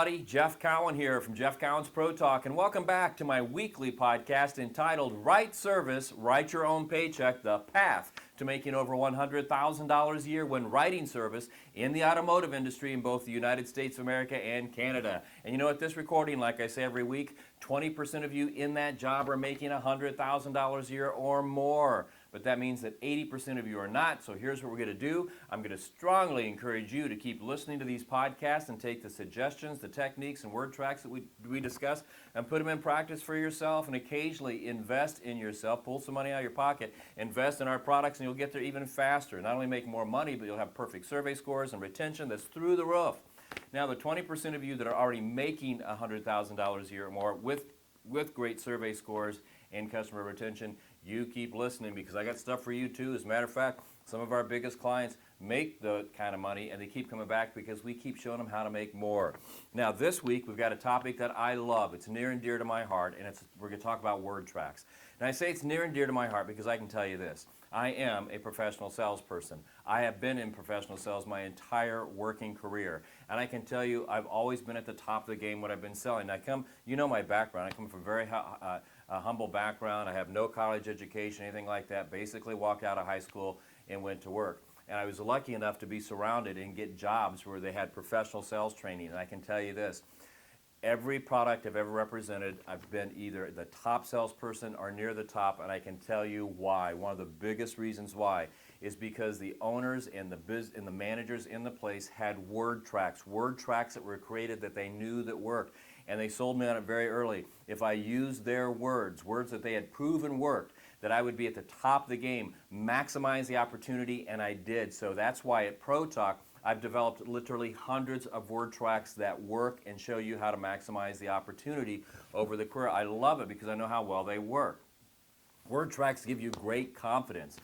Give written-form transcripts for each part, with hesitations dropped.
everybody. Jeff Cowan here from Jeff Cowan's Pro Talk, and welcome back to my weekly podcast entitled Right Service, Write Your Own Paycheck, The Path to Making Over $100,000 a Year When Writing Service in the Automotive Industry in both the United States of America and Canada. And you know what, this recording, like I say every week, 20% of you in that job are making $100,000 a year or more. But that means that 80% of you are not. So here's what we're going to do. I'm going to strongly encourage you to keep listening to these podcasts and take the suggestions, the techniques, and word tracks that we discuss and put them in practice for yourself, and occasionally invest in yourself. Pull some money out of your pocket, invest in our products, and you'll get there even faster. Not only make more money, but you'll have perfect survey scores and retention that's through the roof. Now, the 20% of you that are already making $100,000 a year or more with great survey scores and customer retention, you keep listening, because I got stuff for you too. As a matter of fact, some of our biggest clients make the kind of money and they keep coming back because we keep showing them how to make more. Now this week we've got a topic that I love. It's near and dear to my heart, and we're going to talk about word tracks. And I say it's near and dear to my heart because I can tell you this. I am a professional salesperson. I have been in professional sales my entire working career. And I can tell you I've always been at the top of the game when I've been selling. You know my background. I come from a very humble background. I have no college education, anything like that. Basically walked out of high school and went to work. And I was lucky enough to be surrounded and get jobs where they had professional sales training. And I can tell you this. Every product I've ever represented, I've been either the top salesperson or near the top, and I can tell you why. One of the biggest reasons why is because the owners and the managers in the place had word tracks that were created that they knew that worked, and they sold me on it very early. If I used their words that they had proven worked, that I would be at the top of the game, maximize the opportunity, and I did. So that's why at Pro Talk, I've developed literally hundreds of word tracks that work and show you how to maximize the opportunity over the career. I love it because I know how well they work. Word tracks give you great confidence.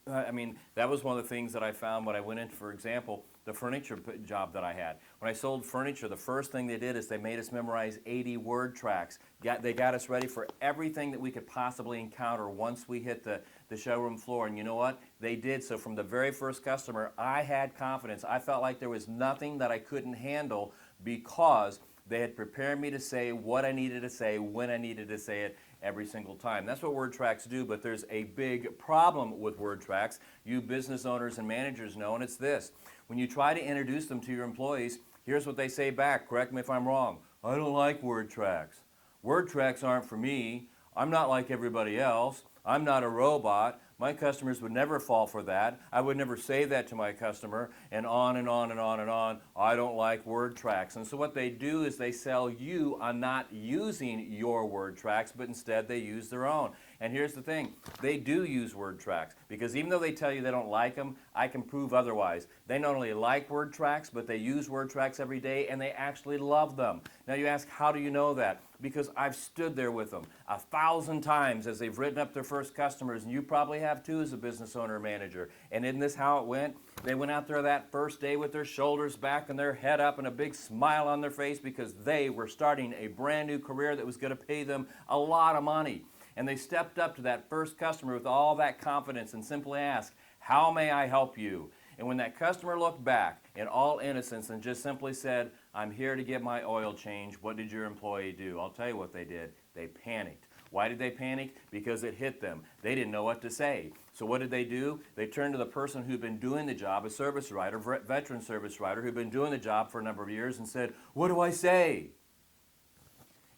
That was one of the things that I found when I went into, for example, the furniture job that I had. When I sold furniture, the first thing they did is they made us memorize 80 word tracks. They got us ready for everything that we could possibly encounter once we hit the showroom floor. And you know what? They did. So from the very first customer, I had confidence. I felt like there was nothing that I couldn't handle because they had prepared me to say what I needed to say when I needed to say it every single time. That's what word tracks do, but there's a big problem with word tracks. You business owners and managers know, and it's this. When you try to introduce them to your employees, here's what they say back. Correct me if I'm wrong. I don't like word tracks. Word tracks aren't for me. I'm not like everybody else. I'm not a robot. My customers would never fall for that. I would never say that to my customer, and on and on and on and on. I don't like word tracks. And so what they do is they sell you on not using your word tracks, but instead they use their own. And here's the thing. They do use word tracks because even though they tell you they don't like them, I can prove otherwise. They not only like word tracks, but they use word tracks every day, and they actually love them. Now you ask, how do you know that? Because I've stood there with them 1,000 times as they've written up their first customers, and you probably have too as a business owner or manager. And isn't this how it went? They went out there that first day with their shoulders back and their head up and a big smile on their face because they were starting a brand new career that was going to pay them a lot of money. And they stepped up to that first customer with all that confidence and simply asked, how may I help you? And when that customer looked back in all innocence and just simply said, I'm here to get my oil change, what did your employee do? I'll tell you what they did. They panicked. Why did they panic? Because it hit them. They didn't know what to say. So what did they do? They turned to the person who'd been doing the job, a service writer, veteran service writer, who'd been doing the job for a number of years and said, what do I say?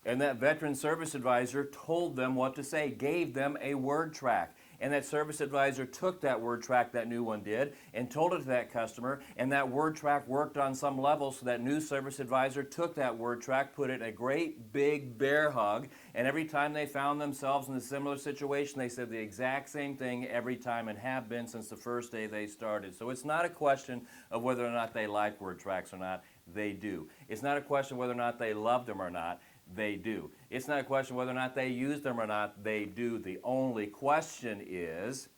And that veteran service advisor told them what to say, gave them a word track. And that service advisor took that word track, that new one did, and told it to that customer, and that word track worked on some level, so that new service advisor took that word track, put it in a great big bear hug, and every time they found themselves in a similar situation, they said the exact same thing every time and have been since the first day they started. So it's not a question of whether or not they like word tracks or not. They do. It's not a question whether or not they love them or not. They do. It's not a question whether or not they use them or not. They do. The only question is,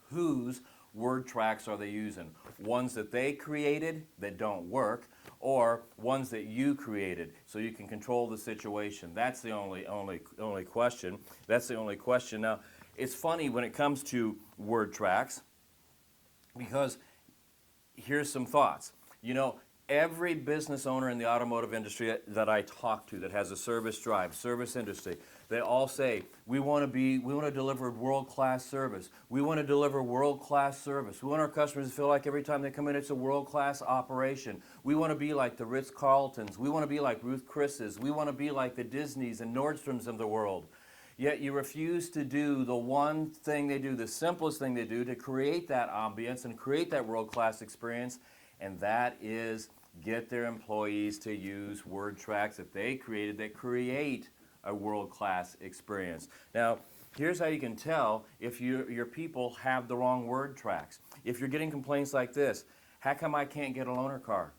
whose word tracks are they using? Ones that they created that don't work, or ones that you created so you can control the situation? That's the only question. That's the only question. Now, it's funny when it comes to word tracks, because here's some thoughts. You know, Every business owner in the automotive industry that I talk to that has a service drive, service industry, they all say, we want to deliver world-class service. We want to deliver world-class service. We want our customers to feel like every time they come in, it's a world-class operation. We want to be like the Ritz-Carltons. We want to be like Ruth Chris's. We want to be like the Disneys and Nordstroms of the world. Yet you refuse to do the one thing they do, the simplest thing they do to create that ambience and create that world-class experience, and that is get their employees to use word tracks that they created that create a world-class experience. Now, here's how you can tell if your people have the wrong word tracks. If you're getting complaints like this, how come I can't get a loaner car?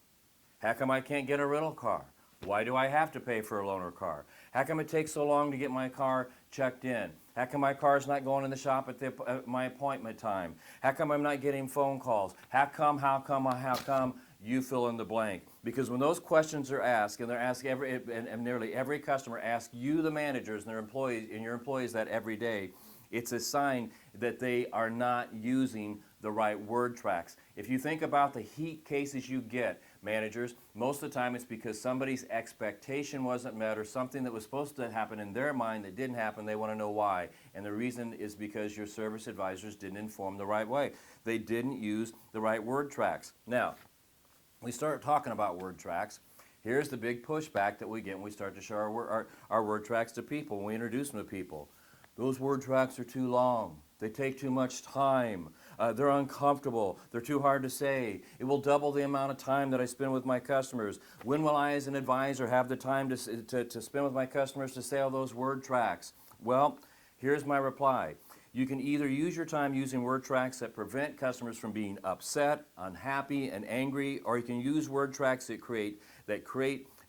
How come I can't get a rental car? Why do I have to pay for a loaner car? How come it takes so long to get my car checked in? How come my car's not going in the shop at my appointment time? How come I'm not getting phone calls? How come? You fill in the blank. Because when those questions are asked, and they're asked and nearly every customer asks you, the managers, and your employees that every day, it's a sign that they are not using the right word tracks. If you think about the heat cases you get, managers, most of the time it's because somebody's expectation wasn't met or something that was supposed to happen in their mind that didn't happen. They want to know why. And the reason is because your service advisors didn't inform the right way. They didn't use the right word tracks. Now, we start talking about word tracks. Here's the big pushback that we get when we start to show our word tracks to people, when we introduce them to people. Those word tracks are too long. They take too much time. They're uncomfortable. They're too hard to say. It will double the amount of time that I spend with my customers. When will I, as an advisor, have the time to spend with my customers to say all those word tracks? Well, here's my reply. You can either use your time using word tracks that prevent customers from being upset, unhappy, and angry, or you can use word tracks that create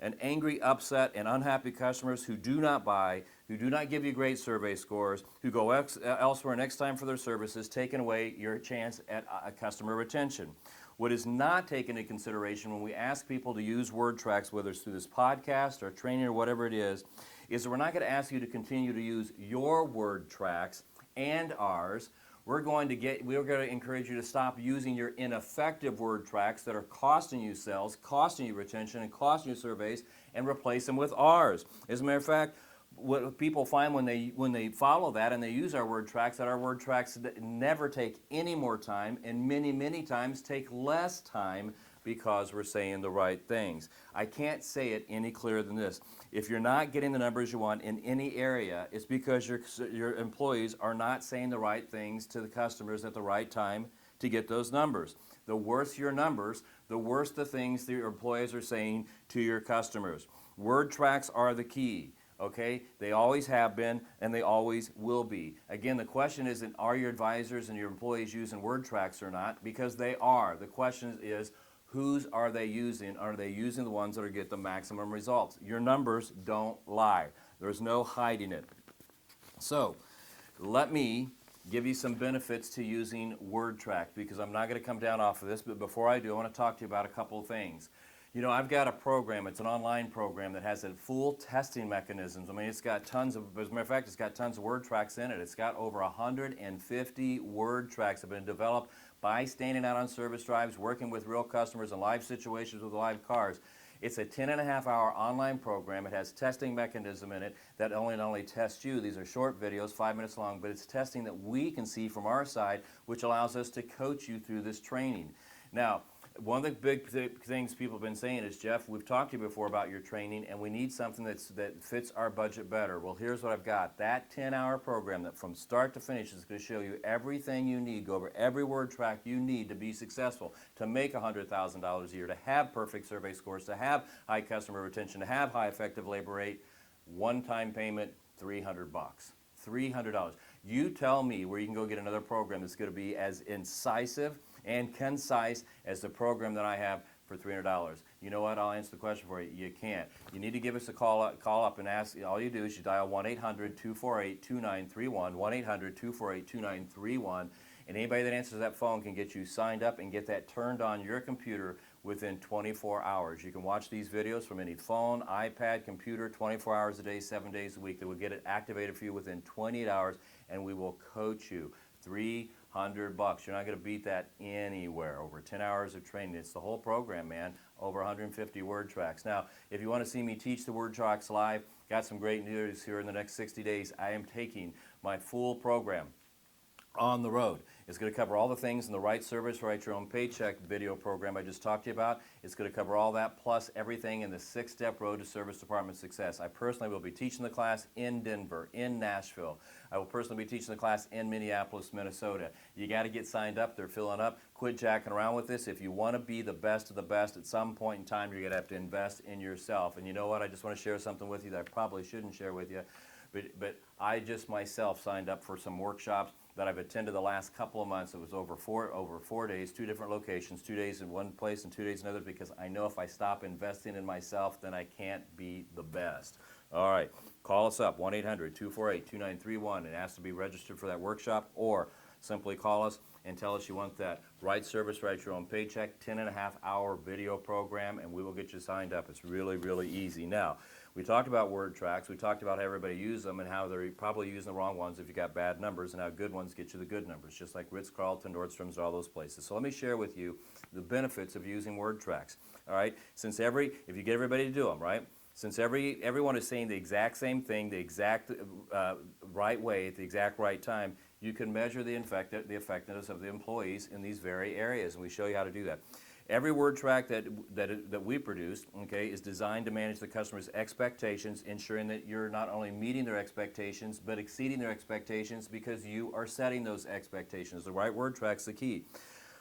an angry, upset, and unhappy customers who do not buy, who do not give you great survey scores, who go elsewhere next time for their services, taking away your chance at customer retention. What is not taken into consideration when we ask people to use word tracks, whether it's through this podcast or training or whatever it is that we're not going to ask you to continue to use your word tracks and ours. We're going to encourage you to stop using your ineffective word tracks that are costing you sales, costing you retention, and costing you surveys, and replace them with ours. As a matter of fact, what people find when they follow that and they use our word tracks, that our word tracks never take any more time, and many times take less time because we're saying the right things. I can't say it any clearer than this. If you're not getting the numbers you want in any area, it's because your employees are not saying the right things to the customers at the right time to get those numbers. The worse your numbers, the worse the things that your employees are saying to your customers. Word tracks are the key. Okay, they always have been and they always will be. Again, the question isn't are your advisors and your employees using word tracks or not, because they are. The question is whose are they using? Are they using the ones that are get the maximum results? Your numbers don't lie. There's no hiding it. So let me give you some benefits to using word tracks, because I'm not going to come down off of this, but before I do, I want to talk to you about a couple of things. You know, I've got a program, it's an online program that has a full testing mechanisms. I mean, it's got tons of, as a matter of fact, it's got tons of word tracks in it. It's got over 150 word tracks that have been developed by standing out on service drives, working with real customers in live situations with live cars. It's a 10.5-hour online program. It has testing mechanism in it that not only tests you, these are short videos, 5 minutes long, but it's testing that we can see from our side, which allows us to coach you through this training. Now, one of the big things people have been saying is, Jeff, we've talked to you before about your training, and we need something that fits our budget better. Well, here's what I've got. That 10-hour program that from start to finish is going to show you everything you need, go over every word track you need to be successful, to make $100,000 a year, to have perfect survey scores, to have high customer retention, to have high effective labor rate. One-time payment, $300. $300. You tell me where you can go get another program that's going to be as incisive and concise as the program that I have for $300. You know what? I'll answer the question for you. You can't. You need to give us a call up and ask. All you do is you dial 1-800-248-2931, 1-800-248-2931, and anybody that answers that phone can get you signed up and get that turned on your computer within 24 hours. You can watch these videos from any phone, iPad, computer, 24 hours a day, 7 days a week. That will get it activated for you within 28 hours, and we will coach you. $300. $100. You're not going to beat that anywhere. Over 10 hours of training. It's the whole program, man. Over 150 word tracks. Now, if you want to see me teach the word tracks live, got some great news here in the next 60 days. I am taking my full program on the road. It's going to cover all the things in the Right Service, Write Your Own Paycheck video program I just talked to you about. It's going to cover all that plus everything in the 6-step road to service department success. I personally will be teaching the class in Denver, in Nashville. I will personally be teaching the class in Minneapolis, Minnesota. You got to get signed up. They're filling up. Quit jacking around with this. If you want to be the best of the best, at some point in time, you're going to have to invest in yourself. And you know what? I just want to share something with you that I probably shouldn't share with you. But I just myself signed up for some workshops that I've attended the last couple of months. It was over four days, 2 different locations, 2 days in one place and 2 days in another, because I know if I stop investing in myself, then I can't be the best. All right, call us up, 1-800-248-2931, and ask to be registered for that workshop, or simply call us and tell us you want that Right Service, Write Your Own Paycheck, 10.5-hour video program, and we will get you signed up. It's really, really easy. Now, we talked about word tracks. We talked about how everybody uses them and how they're probably using the wrong ones if you got bad numbers, and how good ones get you the good numbers, just like Ritz-Carlton, Nordstrom's, all those places. So let me share with you the benefits of using word tracks. All right, if you get everybody to do them, right? Since everyone is saying the exact same thing, the exact right way at the exact right time, you can measure the effectiveness of the employees in these very areas, and we show you how to do that. Every word track that we produce, okay, is designed to manage the customer's expectations, ensuring that you're not only meeting their expectations, but exceeding their expectations, because you are setting those expectations. The right word track's the key.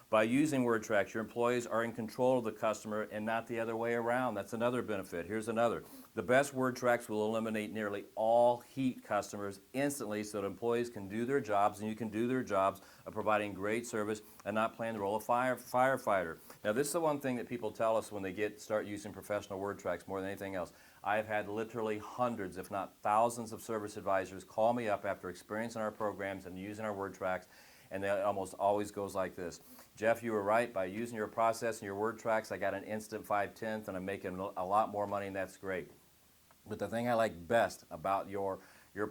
By using word tracks, your employees are in control of the customer and not the other way around. That's another benefit. Here's another. The best word tracks will eliminate nearly all heat customers instantly, so that employees can do their jobs, and you can do their jobs of providing great service and not playing the role of firefighter. Now, this is the one thing that people tell us when they start using professional word tracks more than anything else. I've had literally hundreds, if not thousands, of service advisors call me up after experiencing our programs and using our word tracks, and it almost always goes like this. Jeff, you were right. By using your process and your word tracks, I got an instant 5/10, and I'm making a lot more money, and that's great. But the thing I like best about your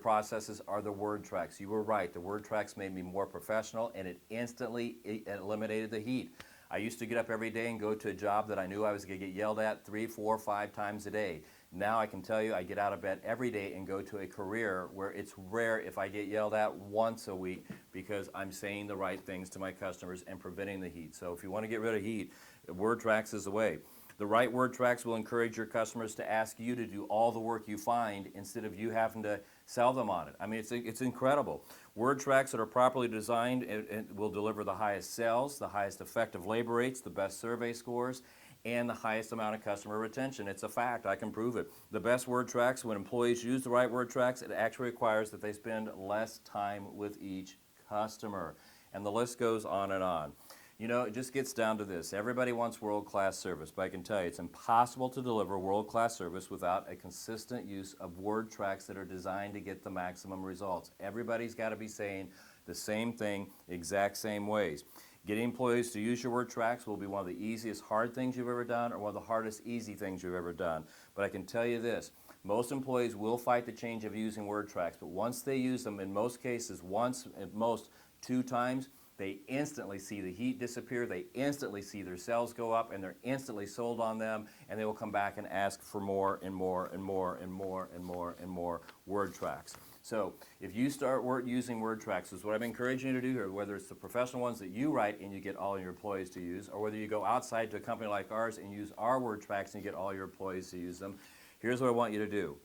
processes are the word tracks. You were right. The word tracks made me more professional, and it instantly eliminated the heat. I used to get up every day and go to a job that I knew I was going to get yelled at 3, 4, 5 times a day. Now I can tell you I get out of bed every day and go to a career where it's rare if I get yelled at once a week, because I'm saying the right things to my customers and preventing the heat. So if you want to get rid of heat, word tracks is the way. The right word tracks will encourage your customers to ask you to do all the work you find instead of you having to sell them on it. I mean, it's incredible. Word tracks that are properly designed and will deliver the highest sales, the highest effective labor rates, the best survey scores, and the highest amount of customer retention. It's a fact. I can prove it. The best word tracks, when employees use the right word tracks, it actually requires that they spend less time with each customer. And the list goes on and on. You know, it just gets down to this. Everybody wants world-class service, but I can tell you it's impossible to deliver world-class service without a consistent use of word tracks that are designed to get the maximum results. Everybody's got to be saying the same thing, exact same ways. Getting employees to use your word tracks will be one of the easiest hard things you've ever done, or one of the hardest easy things you've ever done. But I can tell you this, most employees will fight the change of using word tracks, but once they use them, in most cases, once, at most 2 times, they instantly see the heat disappear, they instantly see their sales go up, and they're instantly sold on them, and they will come back and ask for more and more and more and more and more and more word tracks. So if you start using word tracks, is what I'm encouraging you to do here, whether it's the professional ones that you write and you get all your employees to use, or whether you go outside to a company like ours and use our word tracks and you get all your employees to use them, here's what I want you to do.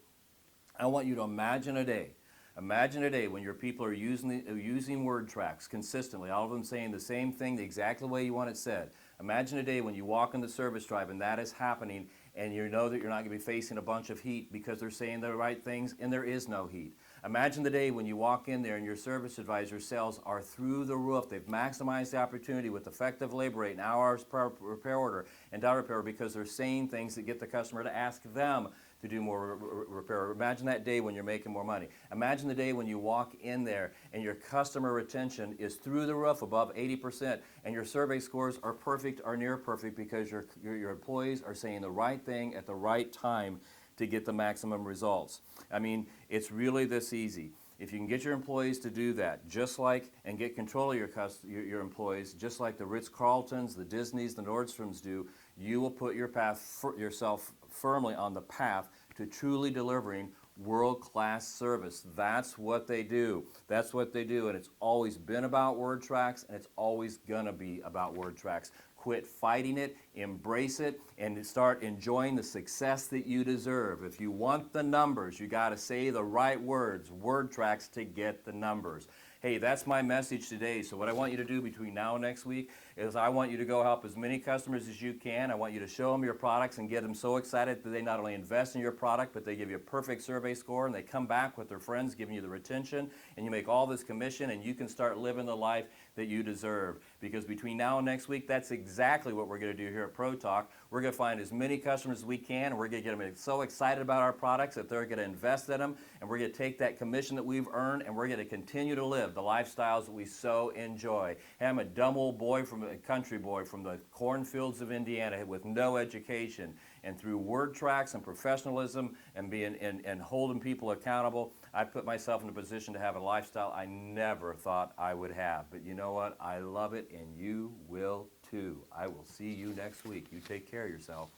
I want you to imagine a day. Imagine a day when your people are using word tracks consistently, all of them saying the same thing the exact way you want it said. Imagine a day when you walk in the service drive and that is happening, and you know that you're not going to be facing a bunch of heat because they're saying the right things and there is no heat. Imagine the day when you walk in there and your service advisor sales are through the roof. They've maximized the opportunity with effective labor rate and hours per repair order and dollar repair, because they're saying things that get the customer to ask them to do more repair. Imagine that day when you're making more money. Imagine the day when you walk in there and your customer retention is through the roof, above 80%, and your survey scores are perfect or near perfect because your employees are saying the right thing at the right time to get the maximum results. I mean, it's really this easy. If you can get your employees to do that, and get control of your employees, just like the Ritz-Carltons, the Disneys, the Nordstroms do, you will put yourself firmly on the path to truly delivering world-class service. That's what they do. That's what they do, and it's always been about word tracks, and it's always gonna be about word tracks. Quit fighting it, embrace it, and start enjoying the success that you deserve. If you want the numbers, you got to say the right words, word tracks, to get the numbers. Hey, that's my message today. So what I want you to do between now and next week is I want you to go help as many customers as you can. I want you to show them your products and get them so excited that they not only invest in your product, but they give you a perfect survey score, and they come back with their friends giving you the retention, and you make all this commission, and you can start living the life that you deserve. Because between now and next week, that's exactly what we're going to do here at Pro Talk. We're going to find as many customers as we can, and we're going to get them so excited about our products that they're going to invest in them, and we're going to take that commission that we've earned, and we're going to continue to live the lifestyles that we so enjoy. Hey, I'm a dumb old boy, from a country boy from the cornfields of Indiana with no education, and through word tracks and professionalism and being and holding people accountable, I put myself in a position to have a lifestyle I never thought I would have. But you know what? I love it, and you will too. I will see you next week. You take care of yourself.